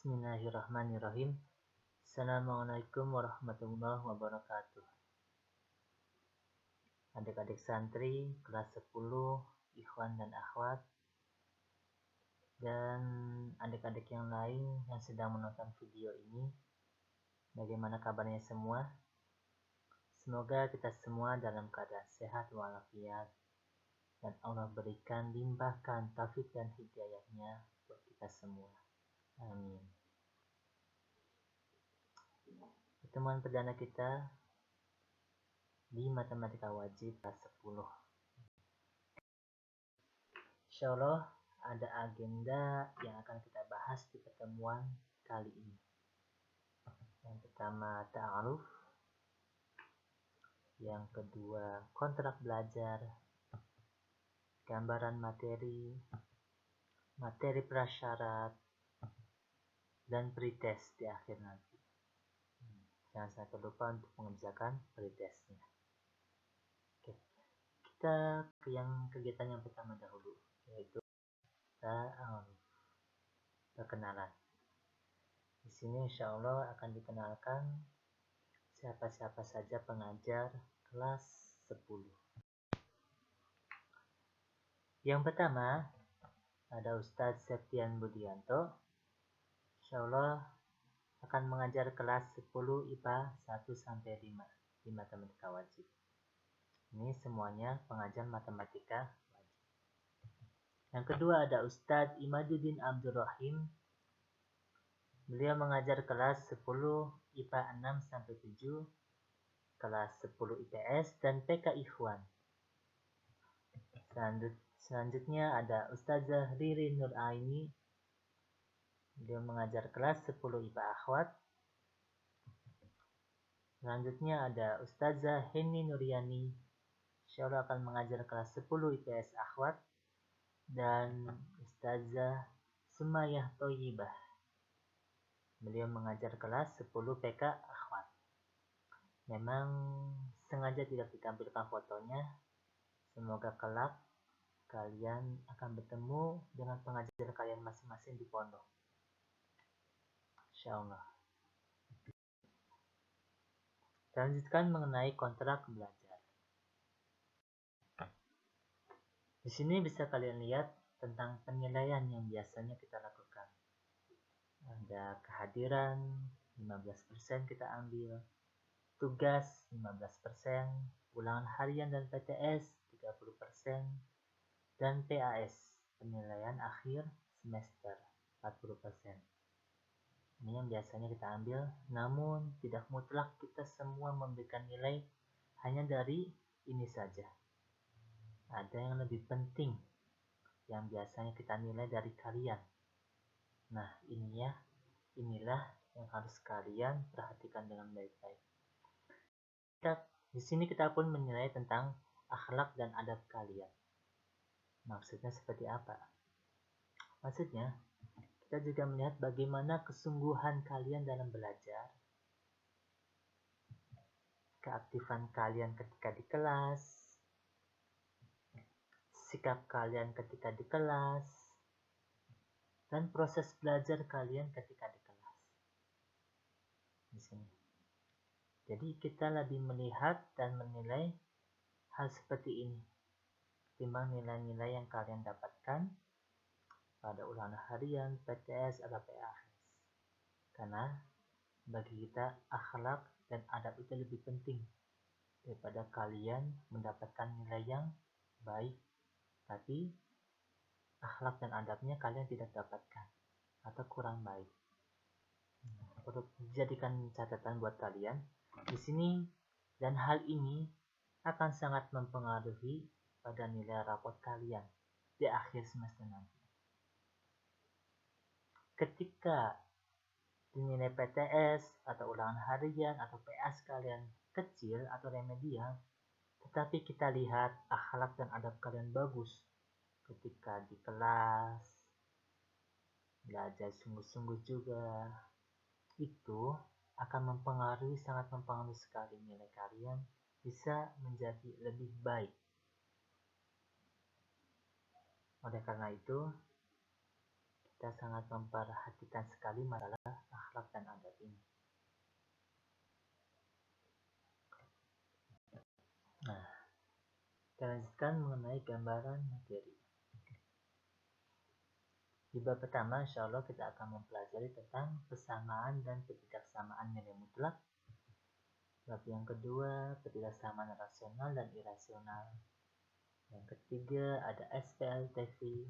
Bismillahirrahmanirrahim. Assalamualaikum warahmatullahi wabarakatuh. Adik-adik santri kelas 10, ikhwan dan akhwat, dan adik-adik yang lain yang sedang menonton video ini, bagaimana kabarnya semua? Semoga kita semua dalam keadaan sehat walafiat dan Allah berikan limpahkan taufik dan hidayahnya buat kita semua. Amin. Pertemuan perdana kita di matematika wajib kelas 10. Insyaallah ada agenda yang akan kita bahas di pertemuan kali ini. Yang pertama ta'aruf, yang kedua kontrak belajar, gambaran materi, materi prasyarat, dan pretest di akhir nanti. Jangan sampai lupa untuk mengerjakan pretestnya. Oke, kita ke kegiatan yang pertama dahulu, yaitu ta'aruf, perkenalan. Di sini insya Allah akan dikenalkan siapa-siapa saja pengajar kelas 10. Yang pertama ada Ustadz Septian Budianto. Insya Allah akan mengajar kelas 10 IPA 1-5 di matematika wajib. Ini semuanya pengajar matematika wajib. Yang kedua ada Ustadz Imaduddin Abdurrahim. Beliau mengajar kelas 10 IPA 6-7, kelas 10 IPS, dan PK Ikhwan. Selanjutnya ada Ustazah Riri Nuraini. Beliau mengajar kelas 10 IPA Akhwat. Selanjutnya ada Ustazah Heni Nuryani. Insyaallah akan mengajar kelas 10 IPS Akhwat. Dan Ustazah Sumayah Thoyibah. Beliau mengajar kelas 10 PK Akhwat. Memang sengaja tidak ditampilkan fotonya. Semoga kelak kalian akan bertemu dengan pengajar kalian masing-masing di pondok. Insyaallah. Lanjutkan mengenai kontrak belajar. Di sini bisa kalian lihat tentang penilaian yang biasanya kita lakukan. Ada kehadiran 15% kita ambil, tugas 15%, ulangan harian dan PTS 30%, dan PAS, penilaian akhir semester 40%. Ini yang biasanya kita ambil, namun tidak mutlak kita semua memberikan nilai hanya dari ini saja. Ada yang lebih penting yang biasanya kita nilai dari kalian. Nah, inilah yang harus kalian perhatikan dengan baik-baik. Di sini kita pun menilai tentang akhlak dan adab kalian. Maksudnya seperti apa? Maksudnya, kita juga melihat bagaimana kesungguhan kalian dalam belajar, keaktifan kalian ketika di kelas, sikap kalian ketika di kelas, dan proses belajar kalian ketika di kelas. Di sini. Jadi kita lebih melihat dan menilai hal seperti ini ketimbang nilai-nilai yang kalian dapatkan pada ulangan harian, PTS, atau PAS. Karena bagi kita akhlak dan adab itu lebih penting daripada kalian mendapatkan nilai yang baik, tapi akhlak dan adabnya kalian tidak dapatkan atau kurang baik. Untuk dijadikan catatan buat kalian di sini, dan hal ini akan sangat mempengaruhi pada nilai rapot kalian di akhir semester nanti. Ketika nilai PTS atau ulangan harian atau PAS kalian kecil atau remedial, tetapi kita lihat akhlak dan adab kalian bagus ketika di kelas, belajar sungguh-sungguh juga, itu akan sangat mempengaruhi sekali nilai kalian bisa menjadi lebih baik. Oleh karena itu, kita kita sangat memperhatikan sekali masalah akhlak dan adab ini. Nah, kita lanjutkan mengenai gambaran materi. Di bab pertama, insya Allah kita akan mempelajari tentang persamaan dan ketidaksamaan nilai mutlak. Bab yang kedua, ketidaksamaan rasional dan irasional. Yang ketiga, ada SPL TV.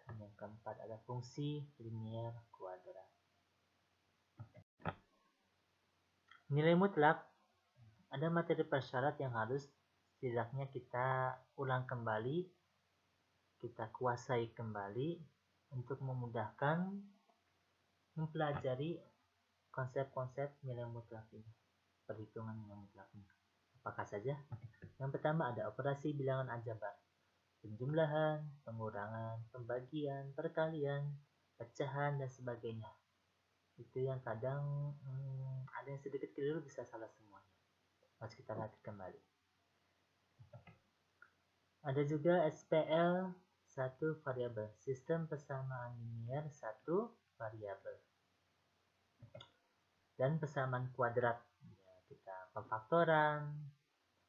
Dan yang keempat, ada fungsi linier kuadrat. Nilai mutlak, ada materi persyarat yang harus setidaknya kita ulang kembali, kita kuasai kembali, untuk memudahkan mempelajari konsep-konsep nilai mutlak ini, perhitungan nilai mutlak ini. Apakah saja? Yang pertama ada operasi bilangan aljabar, penjumlahan, pengurangan, pembagian, perkalian, pecahan, dan sebagainya. Itu yang kadang ada yang sedikit keliru, bisa salah semuanya. Harus kita lihat kembali. Ada juga SPL 1 variabel, sistem persamaan linier 1 variabel. Dan persamaan kuadrat, ya, kita pemfaktoran,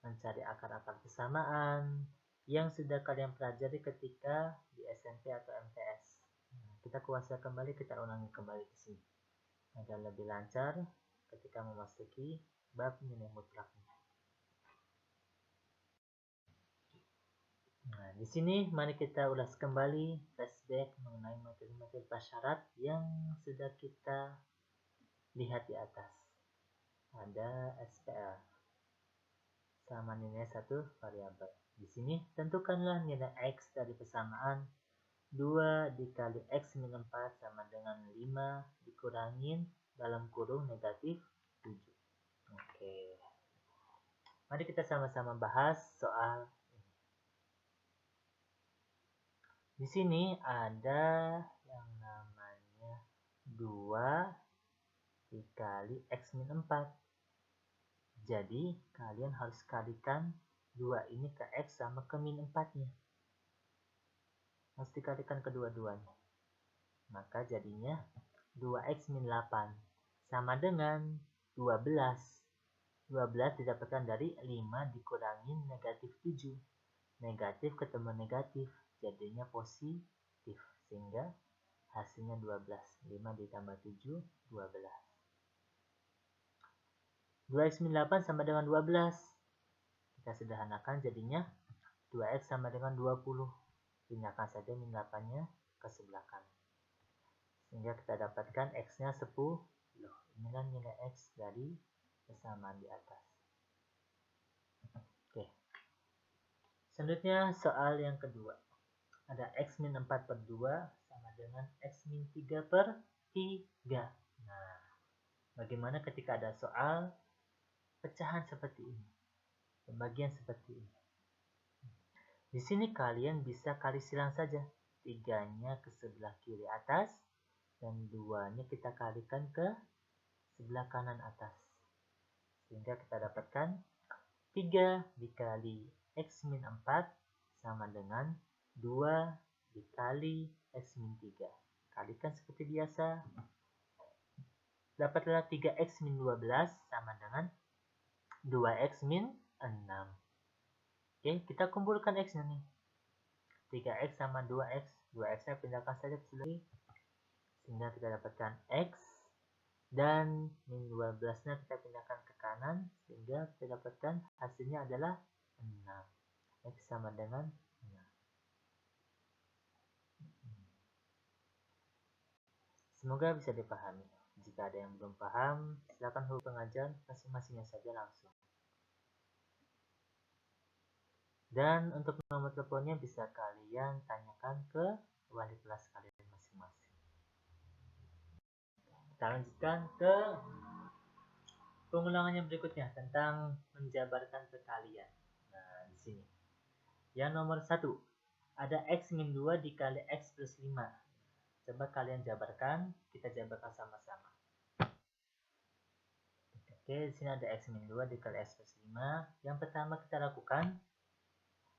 mencari akar-akar persamaan yang sudah kalian pelajari ketika di SMP atau MTS. Nah, kita kuasai kembali, kita ulangi kembali di sini agar lebih lancar ketika memasuki bab nilai mutlaknya. Nah, di sini mari kita ulas kembali, flashback mengenai materi-materi persyarat yang sudah kita lihat di atas. Ada SPL sama nilai 1 variabel. Di sini tentukanlah nilai X dari persamaan 2 dikali X min 4 sama dengan 5 dikurangin dalam kurung negatif 7. Oke. Mari kita sama-sama bahas soal ini. Di sini ada yang namanya 2 dikali X min 4. Jadi kalian harus kalikan 2 ini ke X sama ke min 4-nya. Harus dikalikan kedua-duanya. Maka jadinya 2X min 8 sama dengan 12. 12 didapatkan dari 5 dikurangi negatif 7. Negatif ketemu negatif, jadinya positif. Sehingga hasilnya 12. 5 ditambah 7, 12. 2X min 8 sama dengan 12. Kita sederhanakan jadinya 2X sama dengan 20. Pindahkan saja min 8-nya ke sebelah kanan. Sehingga kita dapatkan X-nya 10. Inilah nilai X dari persamaan di atas. Oke. Selanjutnya soal yang kedua. Ada X min 4 per 2 sama dengan X min 3 per 3. Nah, bagaimana ketika ada soal pecahan seperti ini, pembagian seperti ini? Di sini kalian bisa kali silang saja. 3-nya ke sebelah kiri atas dan 2-nya kita kalikan ke sebelah kanan atas. Sehingga kita dapatkan 3 dikali X min 4 sama dengan 2 dikali X min 3. Kalikan seperti biasa. Dapatlah 3X min 12 sama dengan 2X min 6. Oke, kita kumpulkan X-nya nih. 3X sama 2X. 2X-nya pindahkan saja ke sebelah. Sehingga kita dapatkan X. Dan min 12-nya kita pindahkan ke kanan. Sehingga kita dapatkan hasilnya adalah 6. X sama dengan 6. Semoga bisa dipahami. Jika ada yang belum paham, silakan hubungi pengajar masing-masingnya saja langsung. Dan untuk nomor teleponnya bisa kalian tanyakan ke wali kelas kalian masing-masing. Kita lanjutkan ke pengulangan yang berikutnya tentang menjabarkan perkalian. Nah, di sini. Yang nomor 1, ada X min 2 dikali X plus 5. Coba kalian jabarkan, kita jabarkan sama-sama. Oke, di sini ada X min 2 dikali X plus 5. Yang pertama kita lakukan,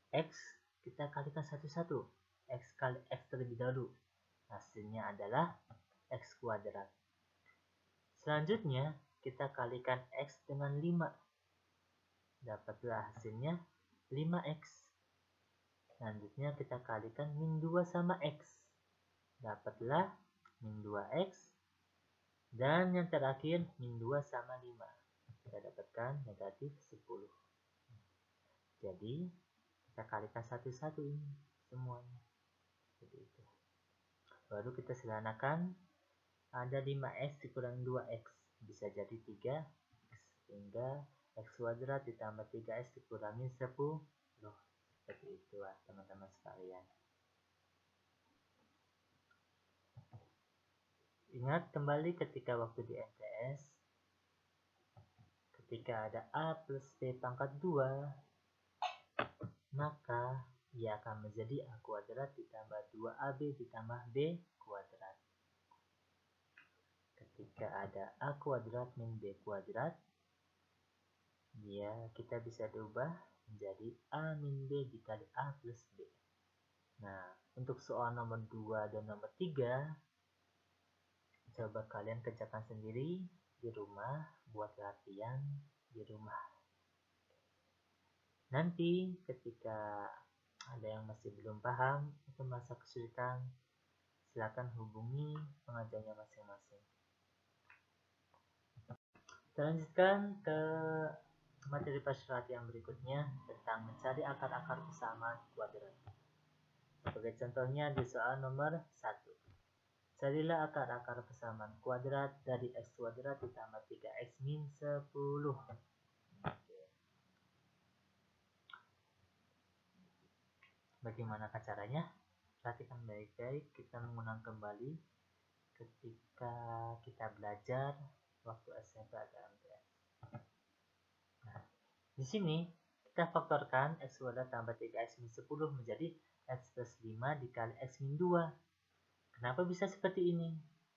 X kita kalikan satu-satu. X kali X terlebih dahulu. Hasilnya adalah X kuadrat. Selanjutnya, kita kalikan X dengan 5. Dapatlah hasilnya 5X. Selanjutnya kita kalikan min 2 sama X. Dapatlah min 2X. Dan yang terakhir, min 2 sama 5. Kita dapatkan negatif 10. Jadi, kita kalikan satu-satu ini semuanya. Seperti itu. Baru kita sederhanakan, ada 5X dikurangi 2X. Bisa jadi 3X. Sehingga X kuadrat ditambah 3X dikurangi 10. Seperti itu teman-teman sekalian. Ingat kembali ketika waktu di MTS, ketika ada A plus B pangkat 2, maka ia akan menjadi A kuadrat ditambah 2AB ditambah B kuadrat. Ketika ada A kuadrat min B kuadrat, kita bisa diubah menjadi A min B dikali A plus B. Nah, untuk soal nomor 2 dan nomor 3, coba kalian kerjakan sendiri di rumah, buat latihan di rumah. Nanti ketika ada yang masih belum paham atau merasa kesulitan, silakan hubungi pengajarnya masing-masing. Kita lanjutkan ke materi pasrati yang berikutnya tentang mencari akar-akar persamaan kuadrat. Sebagai contohnya di soal nomor 1. Carilah akar-akar persamaan kuadrat dari X kuadrat ditambah 3X min 10. Bagaimana caranya? Perhatikan baik-baik, kita mengulang kembali ketika kita belajar waktu SMP atau MTS. Nah, di sini kita faktorkan X kuadrat tambah 3X min 10 menjadi X plus 5 dikali X min 2. Kenapa bisa seperti ini?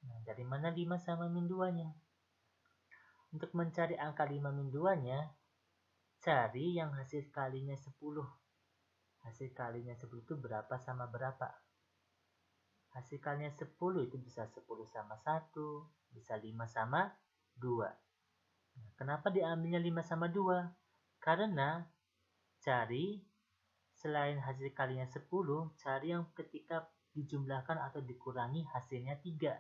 Nah, dari mana 5 sama min 2-nya? Untuk mencari angka 5 min 2-nya, cari yang hasil kalinya 10. Hasil kalinya 10 itu berapa sama berapa? Hasil kalinya 10 itu bisa 10 sama 1, bisa 5 sama 2. Nah, kenapa diambilnya 5 sama 2? Karena cari selain hasil kalinya 10, cari yang ketika dijumlahkan atau dikurangi hasilnya 3.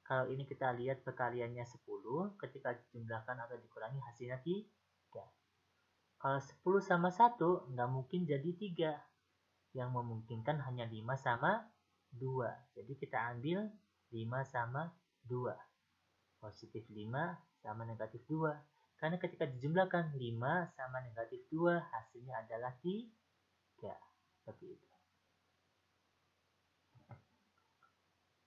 Kalau ini kita lihat perkaliannya 10, ketika dijumlahkan atau dikurangi hasilnya 3. Kalau 10 sama 1, nggak mungkin jadi 3. Yang memungkinkan hanya 5 sama 2. Jadi kita ambil 5 sama 2. Positif 5 sama negatif 2. Karena ketika dijumlahkan 5 sama negatif 2, hasilnya adalah 3. Seperti itu.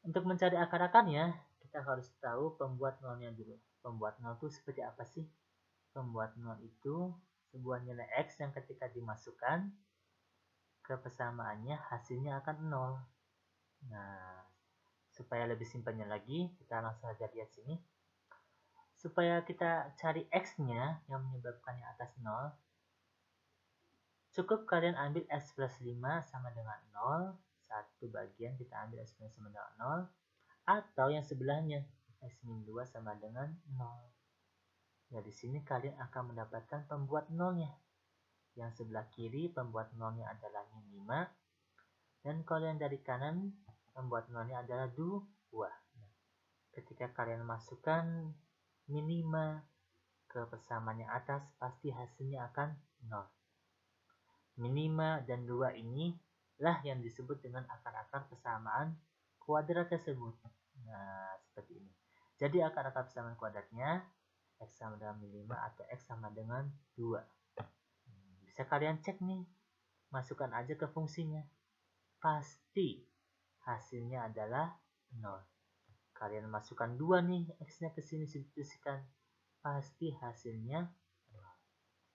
Untuk mencari akar-akarnya, kita harus tahu pembuat nolnya dulu. Pembuat nol itu seperti apa sih? Pembuat nol itu sebuah nilai X yang ketika dimasukkan ke persamaannya hasilnya akan 0. Nah, supaya lebih simpelnya lagi, kita langsung saja lihat sini. Supaya kita cari X-nya yang menyebabkannya atas 0, cukup kalian ambil X plus 5 sama dengan 0. Satu bagian kita ambil X plus sama dengan 0. Atau yang sebelahnya, X min 2 sama dengan 0. Nah, di sini kalian akan mendapatkan pembuat nolnya. Yang sebelah kiri pembuat nolnya adalah min 5. Dan kalau yang dari kanan pembuat nolnya adalah 2. Nah, ketika kalian masukkan min 5 ke persamaan yang atas, pasti hasilnya akan 0. Min 5 dan 2 ini lah yang disebut dengan akar-akar persamaan kuadrat tersebut. Nah, seperti ini. Jadi akar-akar persamaan kuadratnya X sama dengan min 5 atau X sama dengan 2. Bisa kalian cek nih, masukkan aja ke fungsinya. Pasti hasilnya adalah 0. Kalian masukkan 2 nih, X-nya ke sini substitusikan. Pasti hasilnya 0.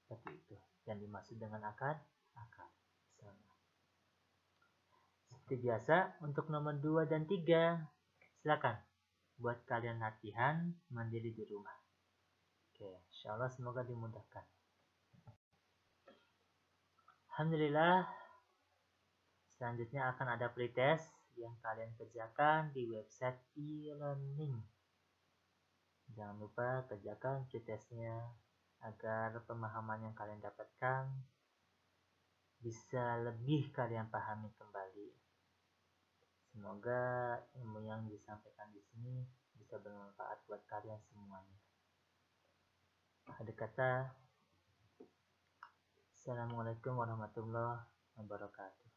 Seperti itu. Yang dimaksud dengan akar sama. Seperti biasa, untuk nomor 2 dan 3, silakan buat kalian latihan mandiri di rumah. Oke, insyaallah semoga dimudahkan. Alhamdulillah, selanjutnya akan ada pretest yang kalian kerjakan di website e-learning. Jangan lupa kerjakan pretestnya agar pemahaman yang kalian dapatkan bisa lebih kalian pahami kembali. Semoga ilmu yang disampaikan di sini bisa bermanfaat buat kalian semuanya. Akhir kata, Assalamualaikum warahmatullahi wabarakatuh.